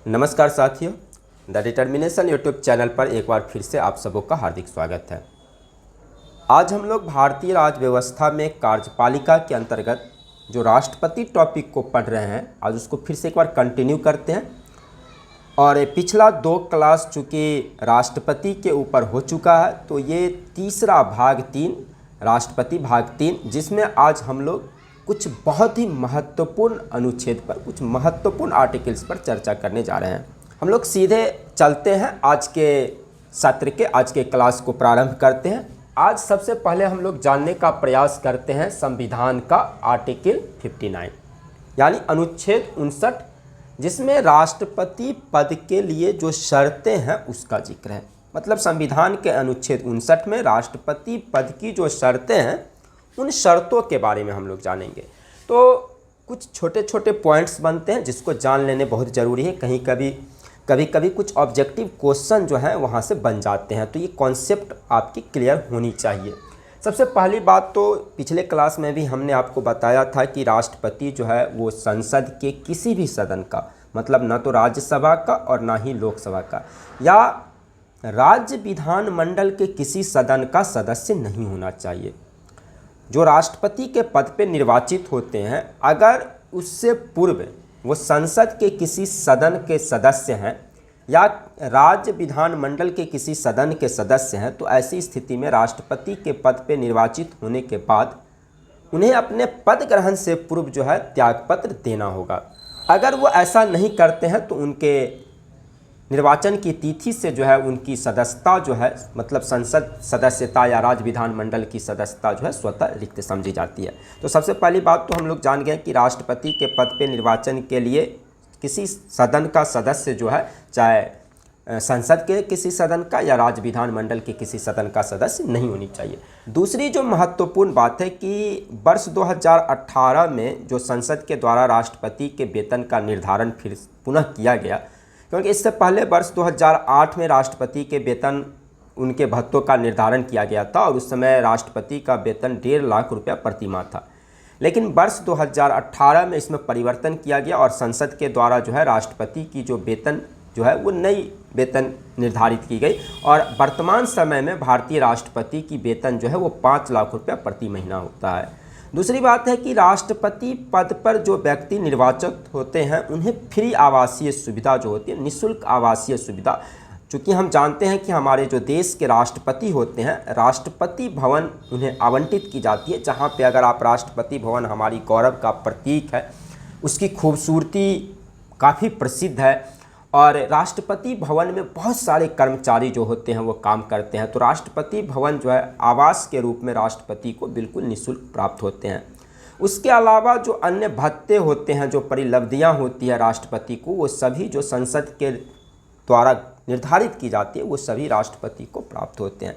नमस्कार साथियों, the determination YouTube channel पर एक बार फिर से आप सबों का हार्दिक स्वागत है। आज हम लोग भारतीय राज्य व्यवस्था में कार्यपालिका के अंतर्गत जो राष्ट्रपति टॉपिक को पढ़ रहे हैं, आज उसको फिर से एक बार कंटिन्यू करते हैं। और पिछला 2 क्लास चूँकि राष्ट्रपति के ऊपर हो चुका है, तो ये तीसरा भाग 3 राष्ट्रपति भाग 3, जिसमें आज हम लोग कुछ बहुत ही महत्वपूर्ण अनुच्छेद पर, कुछ महत्वपूर्ण आर्टिकल्स पर चर्चा करने जा रहे हैं। हम लोग सीधे चलते हैं, आज के सत्र के, आज के क्लास को प्रारंभ करते हैं। आज सबसे पहले हम लोग जानने का प्रयास करते हैं संविधान का आर्टिकल 59 यानी अनुच्छेद 59, जिसमें राष्ट्रपति पद के लिए जो शर्तें हैं उसका जिक्र है। मतलब संविधान के अनुच्छेद 59 में राष्ट्रपति पद की जो शर्तें हैं, उन शर्तों के बारे में हम लोग जानेंगे। तो कुछ छोटे छोटे पॉइंट्स बनते हैं जिसको जान लेने बहुत ज़रूरी है। कभी कभी कुछ ऑब्जेक्टिव क्वेश्चन जो है वहाँ से बन जाते हैं, तो ये कॉन्सेप्ट आपकी क्लियर होनी चाहिए। सबसे पहली बात तो पिछले क्लास में भी हमने आपको बताया था कि राष्ट्रपति जो है वो संसद के किसी भी सदन का, मतलब ना तो राज्यसभा का और ना ही लोकसभा का, या राज्य विधानमंडल के किसी सदन का सदस्य नहीं होना चाहिए। जो राष्ट्रपति के पद पे निर्वाचित होते हैं, अगर उससे पूर्व वो संसद के किसी सदन के सदस्य हैं या राज्य विधानमंडल के किसी सदन के सदस्य हैं, तो ऐसी स्थिति में राष्ट्रपति के पद पे निर्वाचित होने के बाद उन्हें अपने पद ग्रहण से पूर्व जो है त्यागपत्र देना होगा। अगर वो ऐसा नहीं करते हैं तो उनके निर्वाचन की तिथि से जो है उनकी सदस्यता जो है, मतलब संसद सदस्यता या राज्य विधानमंडल की सदस्यता जो है स्वतः रिक्त समझी जाती है। तो सबसे पहली बात तो हम लोग जान गए कि राष्ट्रपति के पद पे निर्वाचन के लिए किसी सदन का सदस्य जो है, चाहे संसद के किसी सदन का या राज्य विधानमंडल के किसी सदन का सदस्य नहीं होनी चाहिए। दूसरी जो महत्वपूर्ण बात है कि वर्ष 2018 में जो संसद के द्वारा राष्ट्रपति के वेतन का निर्धारण फिर पुनः किया गया, क्योंकि इससे पहले वर्ष 2008 में राष्ट्रपति के वेतन, उनके भत्तों का निर्धारण किया गया था और उस समय राष्ट्रपति का वेतन 1.5 लाख रुपया प्रति माह था। लेकिन वर्ष 2018 में इसमें परिवर्तन किया गया और संसद के द्वारा जो है राष्ट्रपति की जो वेतन जो है वो नई वेतन निर्धारित की गई और वर्तमान समय में भारतीय राष्ट्रपति की वेतन जो है वो 5 लाख रुपया प्रति महीना होता है। दूसरी बात है कि राष्ट्रपति पद पर जो व्यक्ति निर्वाचित होते हैं उन्हें फ्री आवासीय सुविधा जो होती है, निःशुल्क आवासीय सुविधा, चूँकि हम जानते हैं कि हमारे जो देश के राष्ट्रपति होते हैं, राष्ट्रपति भवन उन्हें आवंटित की जाती है, जहाँ पे अगर आप राष्ट्रपति भवन हमारी गौरव का प्रतीक है, उसकी खूबसूरती काफ़ी प्रसिद्ध है और राष्ट्रपति भवन में बहुत सारे कर्मचारी जो होते हैं वो काम करते हैं। तो राष्ट्रपति भवन जो है आवास के रूप में राष्ट्रपति को बिल्कुल निःशुल्क प्राप्त होते हैं। उसके अलावा जो अन्य भत्ते होते हैं, जो परिलब्धियां होती है राष्ट्रपति को, वो सभी जो संसद के द्वारा निर्धारित की जाती है वो सभी राष्ट्रपति को प्राप्त होते हैं।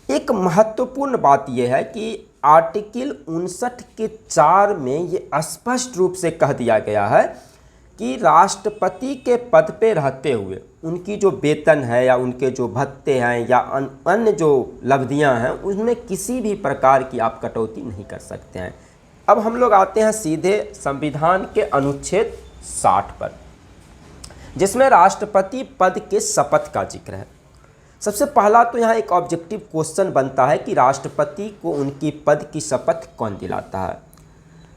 एक महत्वपूर्ण बात यह है कि आर्टिकल 59 के 4 में ये स्पष्ट रूप से कह दिया गया है कि राष्ट्रपति के पद पे रहते हुए उनकी जो वेतन है या उनके जो भत्ते हैं या अन्य जो लब्धियां हैं, उनमें किसी भी प्रकार की आप कटौती नहीं कर सकते हैं। अब हम लोग आते हैं सीधे संविधान के अनुच्छेद 60 पर, जिसमें राष्ट्रपति पद के शपथ का जिक्र है। सबसे पहला तो यहाँ एक ऑब्जेक्टिव क्वेश्चन बनता है कि राष्ट्रपति को उनकी पद की शपथ कौन दिलाता है।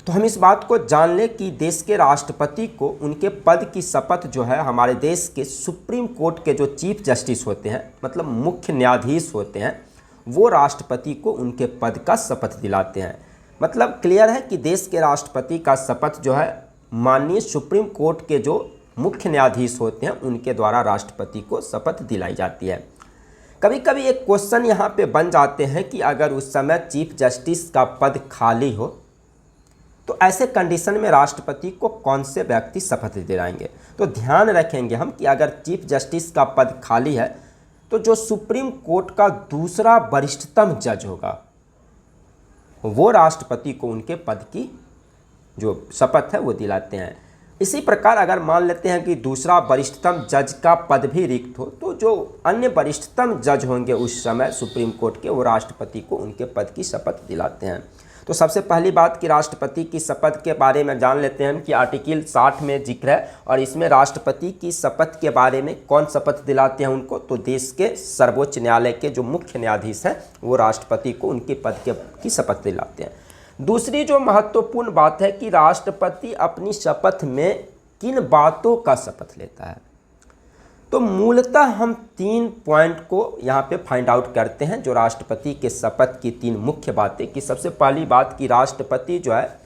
तो हम इस बात को जान लें कि देश के राष्ट्रपति को उनके पद की शपथ जो है हमारे देश के सुप्रीम कोर्ट के जो चीफ जस्टिस होते हैं, मतलब मुख्य न्यायाधीश होते हैं, वो राष्ट्रपति को उनके पद का शपथ दिलाते हैं। मतलब क्लियर है कि देश के राष्ट्रपति का शपथ जो है माननीय सुप्रीम कोर्ट के जो मुख्य न्यायाधीश होते हैं उनके द्वारा राष्ट्रपति को शपथ दिलाई जाती है। कभी कभी एक क्वेश्चन यहाँ पे बन जाते हैं कि अगर उस समय चीफ जस्टिस का पद खाली हो तो ऐसे कंडीशन में राष्ट्रपति को कौन से व्यक्ति शपथ दिलाएंगे। तो ध्यान रखेंगे हम कि अगर चीफ जस्टिस का पद खाली है तो जो सुप्रीम कोर्ट का दूसरा वरिष्ठतम जज होगा वो राष्ट्रपति को उनके पद की जो शपथ है वो दिलाते हैं। इसी प्रकार अगर मान लेते हैं कि दूसरा वरिष्ठतम जज का पद भी रिक्त हो, तो जो अन्य वरिष्ठतम जज होंगे उस समय सुप्रीम कोर्ट के, वो राष्ट्रपति को उनके पद की शपथ दिलाते हैं। तो सबसे पहली बात कि राष्ट्रपति की शपथ के बारे में जान लेते हैं कि आर्टिकल 60 में जिक्र है, और इसमें राष्ट्रपति की शपथ के बारे में कौन शपथ दिलाते हैं उनको, तो देश के सर्वोच्च न्यायालय के जो मुख्य न्यायाधीश हैं वो राष्ट्रपति को उनके पद की शपथ दिलाते हैं। दूसरी जो महत्वपूर्ण बात है कि राष्ट्रपति अपनी शपथ में किन बातों का शपथ लेता है, तो मूलतः हम 3 पॉइंट को यहाँ पे फाइंड आउट करते हैं जो राष्ट्रपति के शपथ की 3 मुख्य बातें। कि सबसे पहली बात कि राष्ट्रपति जो है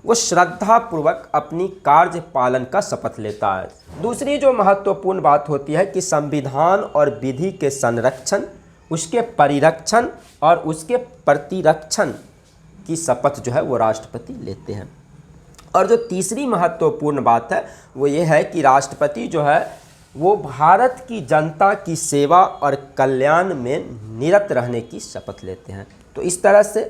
वो श्रद्धापूर्वक अपनी कार्य पालन का शपथ लेता है। दूसरी जो महत्वपूर्ण बात होती है कि संविधान और विधि के संरक्षण, उसके परिरक्षण और उसके प्रतिरक्षण की शपथ जो है वो राष्ट्रपति लेते हैं। और जो तीसरी महत्वपूर्ण बात है वो ये है कि राष्ट्रपति जो है वो भारत की जनता की सेवा और कल्याण में निरत रहने की शपथ लेते हैं। तो इस तरह से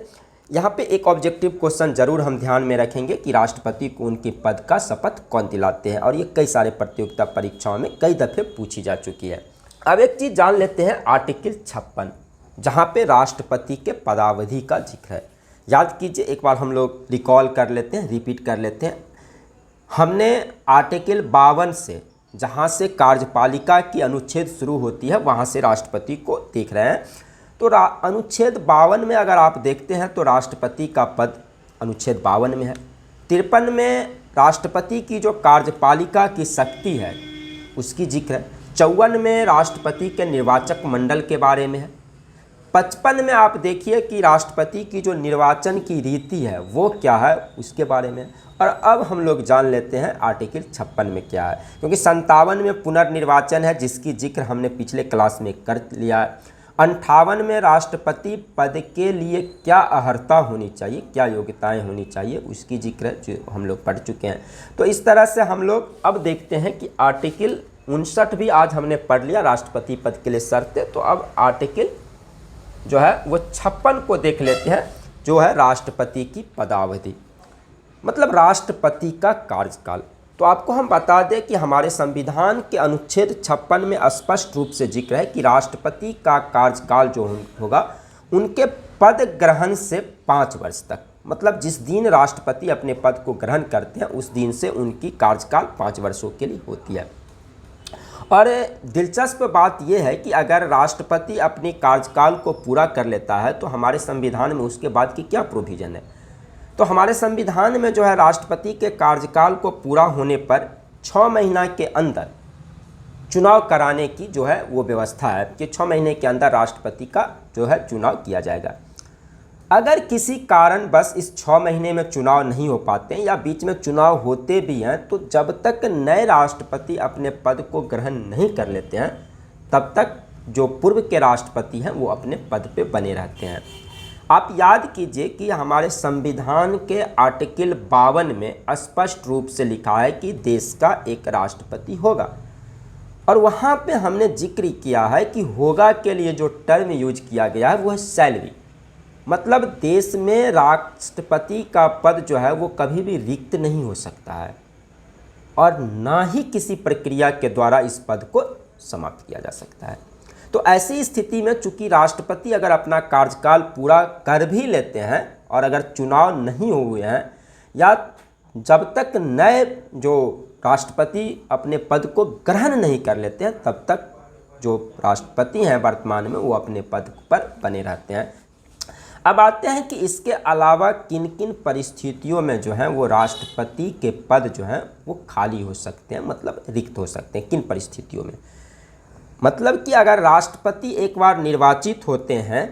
यहाँ पे एक ऑब्जेक्टिव क्वेश्चन जरूर हम ध्यान में रखेंगे कि राष्ट्रपति को उनके पद का शपथ कौन दिलाते हैं, और ये कई सारे प्रतियोगिता परीक्षाओं में कई दफ़े पूछी जा चुकी है। अब एक चीज़ जान लेते हैं आर्टिकल 56, जहाँ पे राष्ट्रपति के पदावधि का जिक्र है। याद कीजिए, एक बार हम लोग रिकॉल कर लेते हैं, रिपीट कर लेते हैं। हमने आर्टिकल 52 से, जहाँ से कार्यपालिका की अनुच्छेद शुरू होती है, वहाँ से राष्ट्रपति को देख रहे हैं। तो अनुच्छेद 52 में अगर आप देखते हैं तो राष्ट्रपति का पद अनुच्छेद 52 में है। 53 में राष्ट्रपति की जो कार्यपालिका की शक्ति है उसकी जिक्र है। 54 में राष्ट्रपति के निर्वाचक मंडल के बारे में है। 55 में आप देखिए कि राष्ट्रपति की जो निर्वाचन की रीति है वो क्या है उसके बारे में। और अब हम लोग जान लेते हैं आर्टिकल 56 में क्या है, क्योंकि 57 में पुनर्निर्वाचन है जिसकी जिक्र हमने पिछले क्लास में कर लिया है। 58 में राष्ट्रपति पद के लिए क्या अर्हता होनी चाहिए, क्या योग्यताएं होनी चाहिए, उसकी जिक्र जो हम लोग पढ़ चुके हैं। तो इस तरह से हम लोग अब देखते हैं कि आर्टिकल 59 भी आज हमने पढ़ लिया, राष्ट्रपति पद के लिए शर्तें। तो अब आर्टिकल जो है वो 56 को देख लेते हैं, जो है राष्ट्रपति की पदावधि, मतलब राष्ट्रपति का कार्यकाल। तो आपको हम बता दें कि हमारे संविधान के अनुच्छेद 56 में स्पष्ट रूप से जिक्र है कि राष्ट्रपति का कार्यकाल जो होगा उनके पद ग्रहण से 5 वर्ष तक, मतलब जिस दिन राष्ट्रपति अपने पद को ग्रहण करते हैं उस दिन से उनकी कार्यकाल 5 वर्षों के लिए होती है। और दिलचस्प बात यह है कि अगर राष्ट्रपति अपने कार्यकाल को पूरा कर लेता है तो हमारे संविधान में उसके बाद की क्या प्रोविज़न है, तो हमारे संविधान में जो है राष्ट्रपति के कार्यकाल को पूरा होने पर 6 महीना के अंदर चुनाव कराने की जो है वो व्यवस्था है कि 6 महीने के अंदर राष्ट्रपति का जो है चुनाव किया जाएगा। अगर किसी कारण बस इस 6 महीने में चुनाव नहीं हो पाते हैं या बीच में चुनाव होते भी हैं, तो जब तक नए राष्ट्रपति अपने पद को ग्रहण नहीं कर लेते हैं तब तक जो पूर्व के राष्ट्रपति हैं वो अपने पद पे बने रहते हैं। आप याद कीजिए कि हमारे संविधान के आर्टिकल 52 में स्पष्ट रूप से लिखा है कि देश का एक राष्ट्रपति होगा, और वहाँ पे हमने जिक्र किया है कि होगा के लिए जो टर्म यूज किया गया है वो है सैलरी, मतलब देश में राष्ट्रपति का पद जो है वो कभी भी रिक्त नहीं हो सकता है और ना ही किसी प्रक्रिया के द्वारा इस पद को समाप्त किया जा सकता है। तो ऐसी स्थिति में चूंकि राष्ट्रपति अगर अपना कार्यकाल पूरा कर भी लेते हैं और अगर चुनाव नहीं हुए हैं या जब तक नए जो राष्ट्रपति अपने पद को ग्रहण नहीं कर लेते हैं तब तक जो राष्ट्रपति हैं वर्तमान में वो अपने पद पर बने रहते हैं। अब आते हैं कि इसके अलावा किन किन परिस्थितियों में जो है वो राष्ट्रपति के पद जो हैं वो खाली हो सकते हैं, मतलब रिक्त हो सकते हैं। किन परिस्थितियों में, मतलब कि अगर राष्ट्रपति एक बार निर्वाचित होते हैं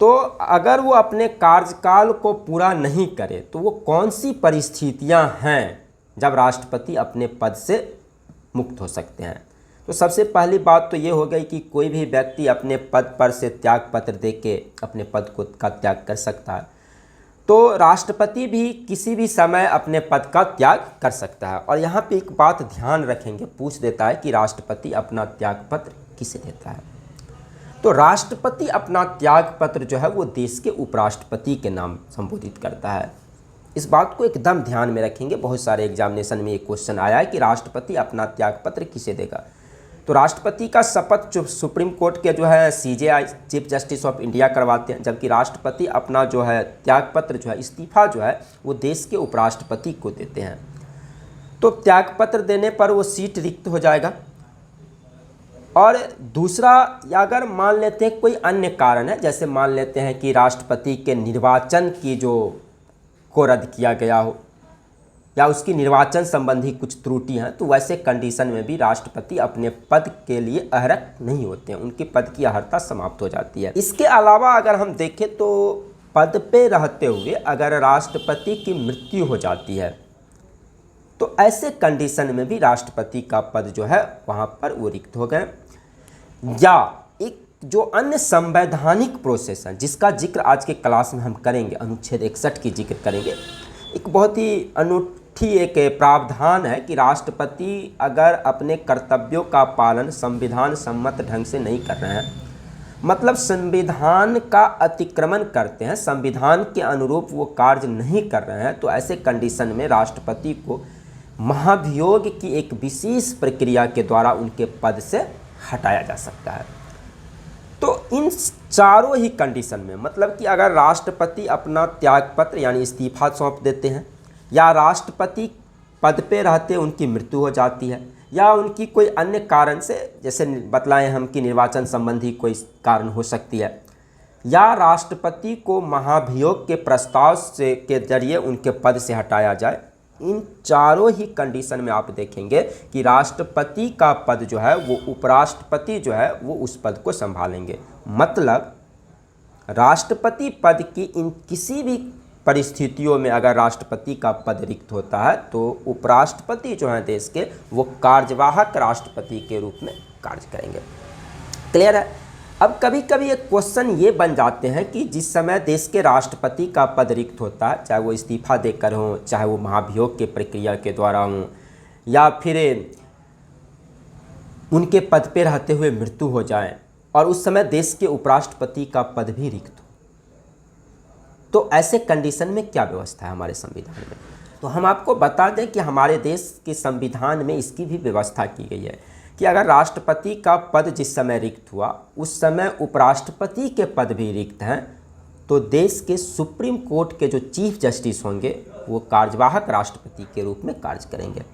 तो अगर वो अपने कार्यकाल को पूरा नहीं करे तो वो कौन सी परिस्थितियां हैं जब राष्ट्रपति अपने पद से मुक्त हो सकते हैं। तो सबसे पहली बात तो ये हो गई कि कोई भी व्यक्ति अपने पद पर से त्याग पत्र देके अपने पद का त्याग कर सकता है। तो राष्ट्रपति भी किसी भी समय अपने पद का त्याग कर सकता है। और यहाँ पे एक बात ध्यान रखेंगे, पूछ देता है कि राष्ट्रपति अपना त्याग पत्र किसे देता है। तो राष्ट्रपति अपना त्याग पत्र जो है वो देश के उपराष्ट्रपति के नाम संबोधित करता है। इस बात को एकदम ध्यान में रखेंगे, बहुत सारे एग्जामिनेशन में ये क्वेश्चन आया है कि राष्ट्रपति अपना त्याग पत्र किसे देगा। तो राष्ट्रपति का शपथ जो सुप्रीम कोर्ट के जो है CJI chief justice of India करवाते हैं, जबकि राष्ट्रपति अपना जो है त्यागपत्र जो है इस्तीफा जो है वो देश के उपराष्ट्रपति को देते हैं। तो त्यागपत्र देने पर वो सीट रिक्त हो जाएगा। और दूसरा, अगर मान लेते हैं कोई अन्य कारण है, जैसे मान लेते हैं कि राष्ट्रपति के निर्वाचन की को रद्द किया गया हो या उसकी निर्वाचन संबंधी कुछ त्रुटि हैं, तो वैसे कंडीशन में भी राष्ट्रपति अपने पद के लिए अहरक नहीं होते हैं, उनके पद की अहर्ता समाप्त हो जाती है। इसके अलावा अगर हम देखें तो पद पे रहते हुए अगर राष्ट्रपति की मृत्यु हो जाती है तो ऐसे कंडीशन में भी राष्ट्रपति का पद जो है वहाँ पर वो रिक्त हो गए। या एक जो अन्य संवैधानिक प्रोसेस है जिसका जिक्र आज के क्लास में हम करेंगे, अनुच्छेद 61 की जिक्र करेंगे। एक बहुत ही अनूठी एक प्रावधान है कि राष्ट्रपति अगर अपने कर्तव्यों का पालन संविधान सम्मत ढंग से नहीं कर रहे हैं, मतलब संविधान का अतिक्रमण करते हैं, संविधान के अनुरूप वो कार्य नहीं कर रहे हैं, तो ऐसे कंडीशन में राष्ट्रपति को महाभियोग की एक विशेष प्रक्रिया के द्वारा उनके पद से हटाया जा सकता है। तो इन चारों ही कंडीशन में, मतलब कि अगर राष्ट्रपति अपना त्यागपत्र यानी इस्तीफा सौंप देते हैं, या राष्ट्रपति पद पे रहते उनकी मृत्यु हो जाती है, या उनकी कोई अन्य कारण से, जैसे बतलाएं हम कि निर्वाचन संबंधी कोई कारण हो सकती है, या राष्ट्रपति को महाभियोग के प्रस्ताव से के जरिए उनके पद से हटाया जाए, इन चारों ही कंडीशन में आप देखेंगे कि राष्ट्रपति का पद जो है वो उपराष्ट्रपति जो है वो उस पद को संभालेंगे। मतलब राष्ट्रपति पद की इन किसी भी परिस्थितियों में अगर राष्ट्रपति का पद रिक्त होता है तो उपराष्ट्रपति जो है देश के, वो कार्यवाहक राष्ट्रपति के रूप में कार्य करेंगे। क्लियर है? अब कभी कभी एक क्वेश्चन ये बन जाते हैं कि जिस समय देश के राष्ट्रपति का पद रिक्त होता है, चाहे वो इस्तीफा देकर हो, चाहे वो महाभियोग के प्रक्रिया के द्वारा हो, या फिर उनके पद पे रहते हुए मृत्यु हो जाए, और उस समय देश के उपराष्ट्रपति का पद भी रिक्त हो, तो ऐसे कंडीशन में क्या व्यवस्था है हमारे संविधान में? तो हम आपको बता दें कि हमारे देश के संविधान में इसकी भी व्यवस्था की गई है कि अगर राष्ट्रपति का पद जिस समय रिक्त हुआ उस समय उपराष्ट्रपति के पद भी रिक्त हैं, तो देश के सुप्रीम कोर्ट के जो चीफ जस्टिस होंगे वो कार्यवाहक राष्ट्रपति के रूप में कार्य करेंगे।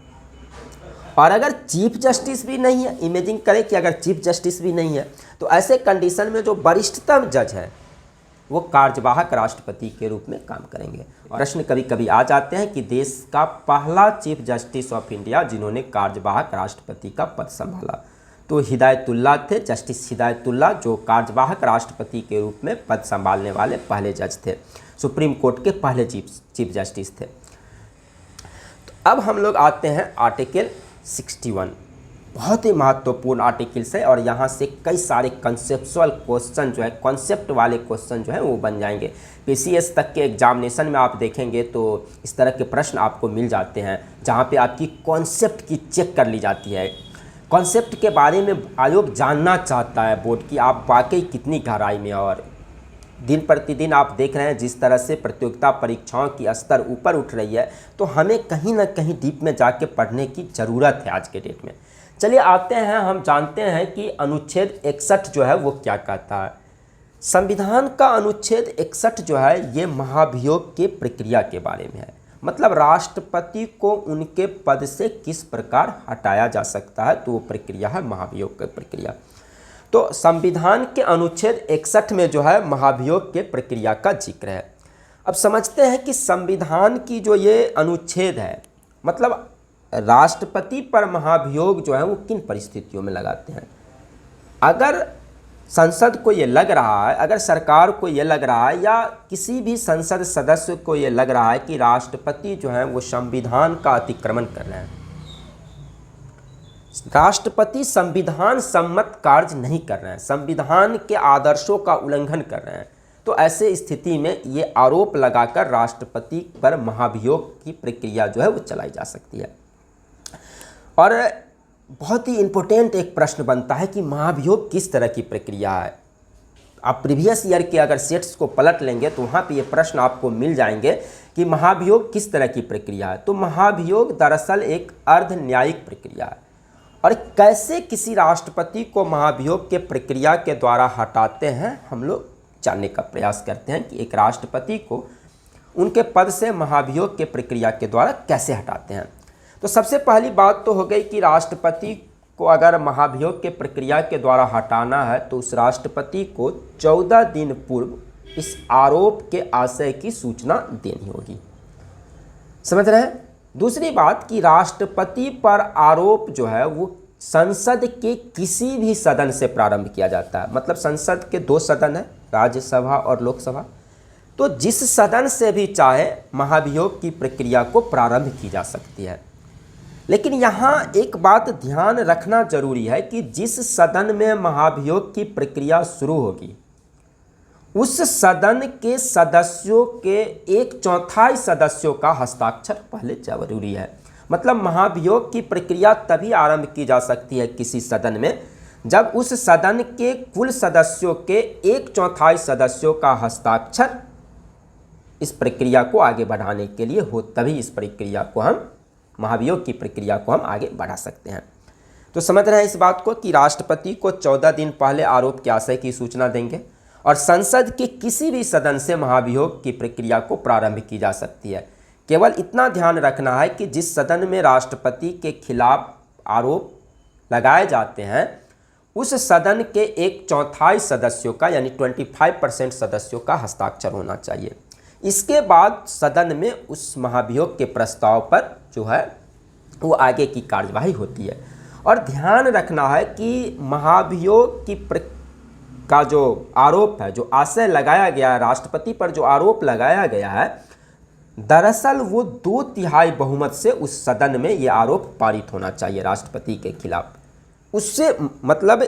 और अगर चीफ जस्टिस भी नहीं है, इमेजिन करें कि अगर चीफ जस्टिस भी नहीं है, तो ऐसे कंडीशन में जो वरिष्ठतम जज है वो कार्यवाहक राष्ट्रपति के रूप में काम करेंगे। और प्रश्न कभी कभी आ जाते हैं कि देश का पहला चीफ जस्टिस ऑफ इंडिया जिन्होंने कार्यवाहक राष्ट्रपति का पद संभाला, तो हिदायतुल्लाह थे, जस्टिस हिदायतुल्लाह, जो कार्यवाहक राष्ट्रपति के रूप में पद संभालने वाले पहले जज थे, सुप्रीम कोर्ट के पहले चीफ जस्टिस थे। तो अब हम लोग आते हैं आर्टिकल 61, बहुत ही महत्वपूर्ण आर्टिकल्स है, और यहाँ से कई सारे कंसेप्चुअल क्वेश्चन जो है, कॉन्सेप्ट वाले क्वेश्चन जो है वो बन जाएंगे। PCS तक के एग्जामिनेशन में आप देखेंगे तो इस तरह के प्रश्न आपको मिल जाते हैं जहाँ पे आपकी कॉन्सेप्ट की चेक कर ली जाती है। कॉन्सेप्ट के बारे में आयोग जानना चाहता है बोर्ड की आप वाकई कितनी गहराई में, और दिन प्रतिदिन आप देख रहे हैं जिस तरह से प्रतियोगिता परीक्षाओं की स्तर ऊपर उठ रही है, तो हमें कहीं ना कहीं डीप में जाके पढ़ने की ज़रूरत है आज के डेट में। चलिए आते हैं, हम जानते हैं कि अनुच्छेद 61 जो है वो क्या कहता है। संविधान का अनुच्छेद 61 जो है ये महाभियोग के प्रक्रिया के बारे में है, मतलब राष्ट्रपति को उनके पद से किस प्रकार हटाया जा सकता है, तो वो प्रक्रिया है महाभियोग की प्रक्रिया। तो संविधान के अनुच्छेद 61 में जो है महाभियोग के प्रक्रिया का जिक्र है। अब समझते हैं कि संविधान की जो ये अनुच्छेद है, मतलब राष्ट्रपति पर महाभियोग जो है वो किन परिस्थितियों में लगाते हैं। अगर संसद को ये लग रहा है, अगर सरकार को ये लग रहा है, या किसी भी संसद सदस्य को ये लग रहा है कि राष्ट्रपति जो है वो संविधान का अतिक्रमण कर रहे हैं, राष्ट्रपति संविधान सम्मत कार्य नहीं कर रहे हैं, संविधान के आदर्शों का उल्लंघन कर रहे हैं, तो ऐसे स्थिति में ये आरोप लगाकर राष्ट्रपति पर महाभियोग की प्रक्रिया जो है वो चलाई जा सकती है। और बहुत ही इम्पोर्टेंट एक प्रश्न बनता है कि महाभियोग किस तरह की प्रक्रिया है। आप प्रीवियस ईयर के अगर सेट्स को पलट लेंगे तो वहाँ पे ये प्रश्न आपको मिल जाएंगे कि महाभियोग किस तरह की प्रक्रिया है। तो महाभियोग दरअसल एक अर्ध न्यायिक प्रक्रिया है, और कैसे किसी राष्ट्रपति को महाभियोग के प्रक्रिया के द्वारा हटाते हैं, हम लोग जानने का प्रयास करते हैं कि एक राष्ट्रपति को उनके पद से महाभियोग के प्रक्रिया के द्वारा कैसे हटाते हैं। तो सबसे पहली बात तो हो गई कि राष्ट्रपति को अगर महाभियोग के प्रक्रिया के द्वारा हटाना है तो उस राष्ट्रपति को 14 दिन पूर्व इस आरोप के आशय की सूचना देनी होगी। समझ रहे हैं। दूसरी बात कि राष्ट्रपति पर आरोप जो है वो संसद के किसी भी सदन से प्रारंभ किया जाता है। मतलब संसद के 2 सदन हैं, राज्यसभा और लोकसभा। तो जिस सदन से भी चाहे महाभियोग की प्रक्रिया को प्रारंभ की जा सकती है। लेकिन यहाँ एक बात ध्यान रखना जरूरी है कि जिस सदन में महाभियोग की प्रक्रिया शुरू होगी उस सदन के सदस्यों के 1/4 सदस्यों का हस्ताक्षर पहले जरूरी है। मतलब महाभियोग की प्रक्रिया तभी आरंभ की जा सकती है किसी सदन में जब उस सदन के कुल सदस्यों के 1/4 सदस्यों का हस्ताक्षर इस प्रक्रिया को आगे बढ़ाने के लिए हो, तभी इस प्रक्रिया को हम महाभियोग की प्रक्रिया को हम आगे बढ़ा सकते हैं। तो समझ रहे हैं इस बात को कि राष्ट्रपति को 14 दिन पहले आरोप के आशय की सूचना देंगे और संसद के किसी भी सदन से महाभियोग की प्रक्रिया को प्रारंभ की जा सकती है। केवल इतना ध्यान रखना है कि जिस सदन में राष्ट्रपति के खिलाफ आरोप लगाए जाते हैं उस सदन के 1/4 सदस्यों का यानी 25% सदस्यों का हस्ताक्षर होना चाहिए। इसके बाद सदन में उस महाभियोग के प्रस्ताव पर जो है वो आगे की कार्यवाही होती है। और ध्यान रखना है कि महाभियोग की का जो आरोप है, जो आशय लगाया गया है, राष्ट्रपति पर जो आरोप लगाया गया है, दरअसल वो 2/3 बहुमत से उस सदन में ये आरोप पारित होना चाहिए राष्ट्रपति के खिलाफ। उससे मतलब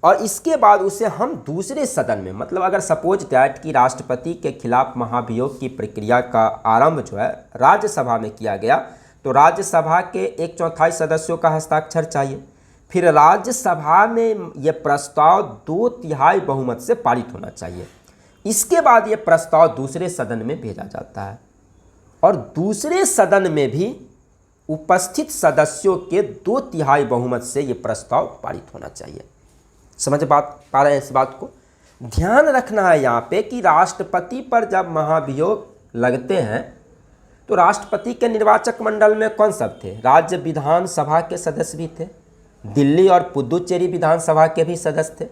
और इसके बाद उसे हम दूसरे सदन में, मतलब अगर सपोज दैट कि राष्ट्रपति के खिलाफ महाभियोग की प्रक्रिया का आरंभ जो है राज्यसभा में किया गया तो राज्यसभा के 1/4 सदस्यों का हस्ताक्षर चाहिए। फिर राज्यसभा में यह प्रस्ताव 2/3 बहुमत से पारित होना चाहिए। इसके बाद यह प्रस्ताव दूसरे सदन में भेजा जाता है और दूसरे सदन में भी उपस्थित सदस्यों के 2/3 बहुमत से यह प्रस्ताव पारित होना चाहिए। समझ पा रहे हैं इस बात को। ध्यान रखना है यहाँ पे कि राष्ट्रपति पर जब महाभियोग लगते हैं तो राष्ट्रपति के निर्वाचक मंडल में कौन सब थे? राज्य विधानसभा के सदस्य भी थे, दिल्ली और पुदुचेरी विधानसभा के भी सदस्य थे।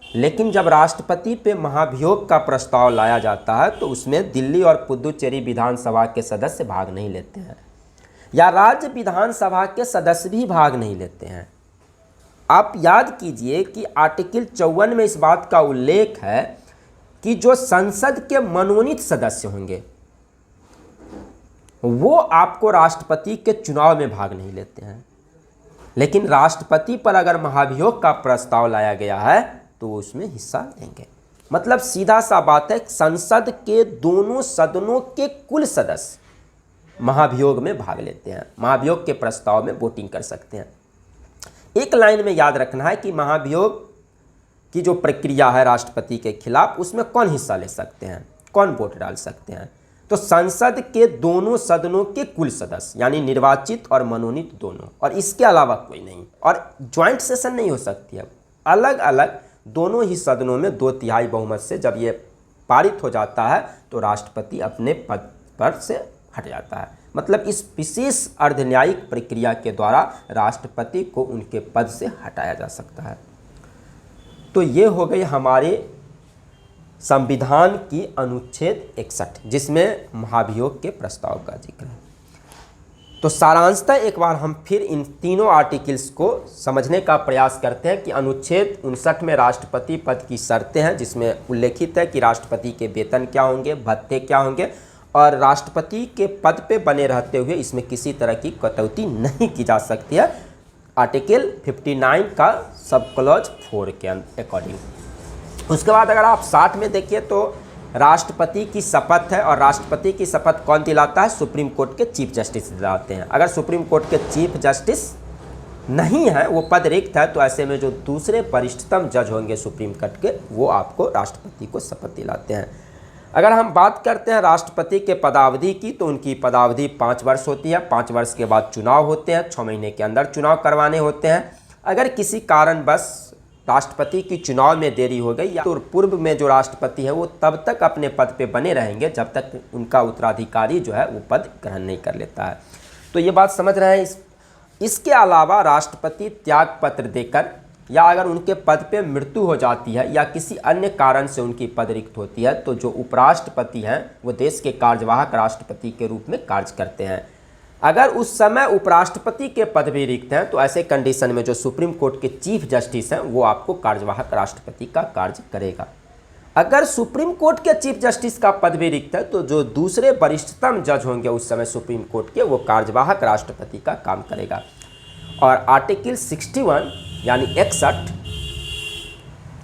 लेकिन जब राष्ट्रपति पे महाभियोग का प्रस्ताव लाया जाता है तो उसमें दिल्ली और पुदुचेरी विधानसभा के सदस्य भाग नहीं लेते हैं या राज्य विधानसभा के सदस्य भी भाग नहीं लेते हैं। आप याद कीजिए कि आर्टिकल 54 में इस बात का उल्लेख है कि जो संसद के मनोनीत सदस्य होंगे वो आपको राष्ट्रपति के चुनाव में भाग नहीं लेते हैं। लेकिन राष्ट्रपति पर अगर महाभियोग का प्रस्ताव लाया गया है तो वो उसमें हिस्सा लेंगे। मतलब सीधा सा बात है, संसद के दोनों सदनों के कुल सदस्य महाभियोग में भाग लेते हैं, महाभियोग के प्रस्ताव में वोटिंग कर सकते हैं। एक लाइन में याद रखना है कि महाभियोग की जो प्रक्रिया है राष्ट्रपति के खिलाफ उसमें कौन हिस्सा ले सकते हैं, कौन वोट डाल सकते हैं? तो संसद के दोनों सदनों के कुल सदस्य यानी निर्वाचित और मनोनीत दोनों, और इसके अलावा कोई नहीं। और ज्वाइंट सेशन नहीं हो सकती है, अलग अलग दोनों ही सदनों में 2/3 बहुमत से जब ये पारित हो जाता है तो राष्ट्रपति अपने पद पर से हट जाता है। मतलब इस विशेष अर्धन्यायिक प्रक्रिया के द्वारा राष्ट्रपति को उनके पद से हटाया जा सकता है। तो ये हो गई हमारे संविधान की अनुच्छेद 61 जिसमें महाभियोग के प्रस्ताव का जिक्र है। तो सारांशतः एक बार हम फिर इन तीनों आर्टिकल्स को समझने का प्रयास करते हैं कि अनुच्छेद 59 में राष्ट्रपति पद की शर्तें हैं जिसमें उल्लेखित है कि राष्ट्रपति के वेतन क्या होंगे, भत्ते क्या होंगे और राष्ट्रपति के पद पे बने रहते हुए इसमें किसी तरह की कटौती नहीं की जा सकती है, आर्टिकल 59 का सब क्लॉज 4 के अकॉर्डिंग। उसके बाद अगर आप 60 में देखिए तो राष्ट्रपति की शपथ है और राष्ट्रपति की शपथ कौन दिलाता है? सुप्रीम कोर्ट के चीफ जस्टिस दिलाते हैं। अगर सुप्रीम कोर्ट के चीफ जस्टिस नहीं है, वो पद रिक्त है, तो ऐसे में जो दूसरे वरिष्ठतम जज होंगे सुप्रीम कोर्ट के वो आपको राष्ट्रपति को शपथ दिलाते हैं। अगर हम बात करते हैं राष्ट्रपति के पदावधि की, तो उनकी पदावधि 5 वर्ष होती है। 5 वर्ष के बाद चुनाव होते हैं, 6 महीने के अंदर चुनाव करवाने होते हैं। अगर किसी कारणवश राष्ट्रपति की चुनाव में देरी हो गई या तो पूर्व में जो राष्ट्रपति है वो तब तक अपने पद पे बने रहेंगे जब तक उनका उत्तराधिकारी जो है वो पद ग्रहण नहीं कर लेता है। तो ये बात समझ रहे हैं। इसके अलावा राष्ट्रपति त्याग पत्र देकर या अगर उनके पद पे मृत्यु हो जाती है या किसी अन्य कारण से उनकी पद रिक्त होती है, तो जो उपराष्ट्रपति हैं वो देश के कार्यवाहक राष्ट्रपति के रूप में कार्य करते हैं। अगर उस समय उपराष्ट्रपति के पद भी रिक्त हैं तो ऐसे कंडीशन में जो सुप्रीम कोर्ट के चीफ जस्टिस हैं वो आपको कार्यवाहक राष्ट्रपति का कार्य करेगा। अगर सुप्रीम कोर्ट के चीफ जस्टिस का पद भी रिक्त है तो जो दूसरे वरिष्ठतम जज होंगे उस समय सुप्रीम कोर्ट के, वो कार्यवाहक राष्ट्रपति का काम करेगा। और आर्टिकल 61 यानी 61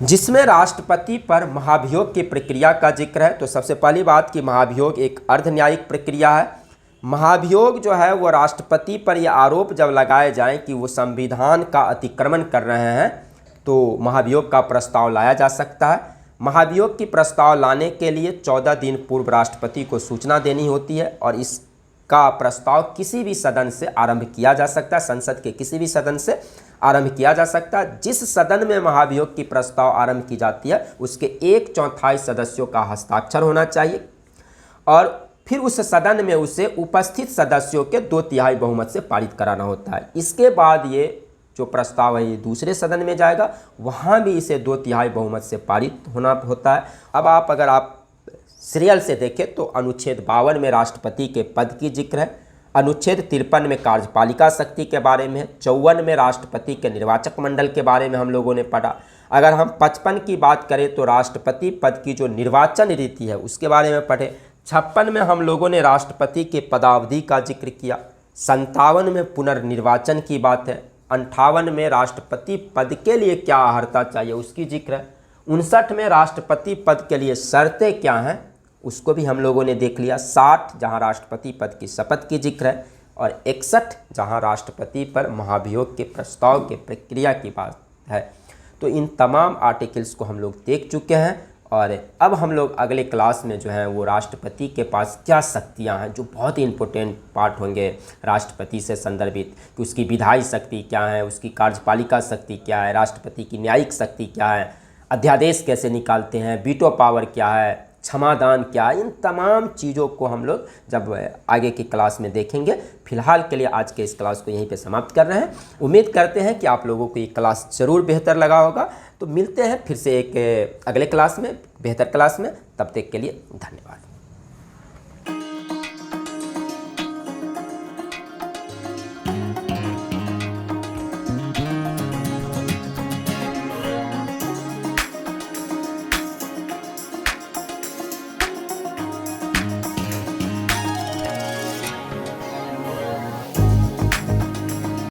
जिसमें राष्ट्रपति पर महाभियोग की प्रक्रिया का जिक्र है। तो सबसे पहली बात कि महाभियोग एक अर्ध न्यायिक प्रक्रिया है। महाभियोग जो है वो राष्ट्रपति पर यह आरोप जब लगाए जाएं कि वो संविधान का अतिक्रमण कर रहे हैं तो महाभियोग का प्रस्ताव लाया जा सकता है। महाभियोग की प्रस्ताव लाने के लिए 14 दिन पूर्व राष्ट्रपति को सूचना देनी होती है और इसका प्रस्ताव किसी भी सदन से आरंभ किया जा सकता है, संसद के किसी भी सदन से आरंभ किया जा सकता है। जिस सदन में महाभियोग की प्रस्ताव आरंभ की जाती है उसके 1/4 सदस्यों का हस्ताक्षर होना चाहिए और फिर उस सदन में उसे उपस्थित सदस्यों के 2/3 बहुमत से पारित कराना होता है। इसके बाद ये जो प्रस्ताव है ये दूसरे सदन में जाएगा, वहाँ भी इसे 2/3 बहुमत से पारित होना होता है। अब अगर आप सीरियल से देखें तो अनुच्छेद 52 में राष्ट्रपति के पद की जिक्र है, अनुच्छेद 53 में कार्यपालिका शक्ति के बारे में है, 54 में राष्ट्रपति के निर्वाचक मंडल के बारे में हम लोगों ने पढ़ा। अगर हम 55 की बात करें तो राष्ट्रपति पद की जो निर्वाचन रीति है उसके बारे में पढ़े। 56 में हम लोगों ने राष्ट्रपति के पदावधि का जिक्र किया। 57 में पुनर्निर्वाचन की बात है। 58 में राष्ट्रपति पद के लिए क्या अर्हता चाहिए उसकी जिक्र है। 59 में राष्ट्रपति पद के लिए शर्तें क्या हैं उसको भी हम लोगों ने देख लिया। 60 जहां राष्ट्रपति पद की शपथ की जिक्र है और 61 जहां राष्ट्रपति पर महाभियोग के प्रस्ताव के प्रक्रिया की बात है। तो इन तमाम आर्टिकल्स को हम लोग देख चुके हैं और अब हम लोग अगले क्लास में जो है वो राष्ट्रपति के पास क्या शक्तियां हैं, जो बहुत ही इंपॉर्टेंट पार्ट होंगे राष्ट्रपति से संदर्भित, कि उसकी विधायी शक्ति क्या है, उसकी कार्यपालिका शक्ति क्या है, राष्ट्रपति की न्यायिक शक्ति क्या है, अध्यादेश कैसे निकालते हैं, वीटो पावर क्या है, क्षमादान क्या है। इन तमाम चीज़ों को हम लोग जब आगे की क्लास में देखेंगे। फिलहाल के लिए आज के इस क्लास को यहीं पे समाप्त कर रहे हैं। उम्मीद करते हैं कि आप लोगों को ये क्लास ज़रूर बेहतर लगा होगा। तो मिलते हैं फिर से एक अगले क्लास में, बेहतर क्लास में। तब तक के लिए धन्यवाद।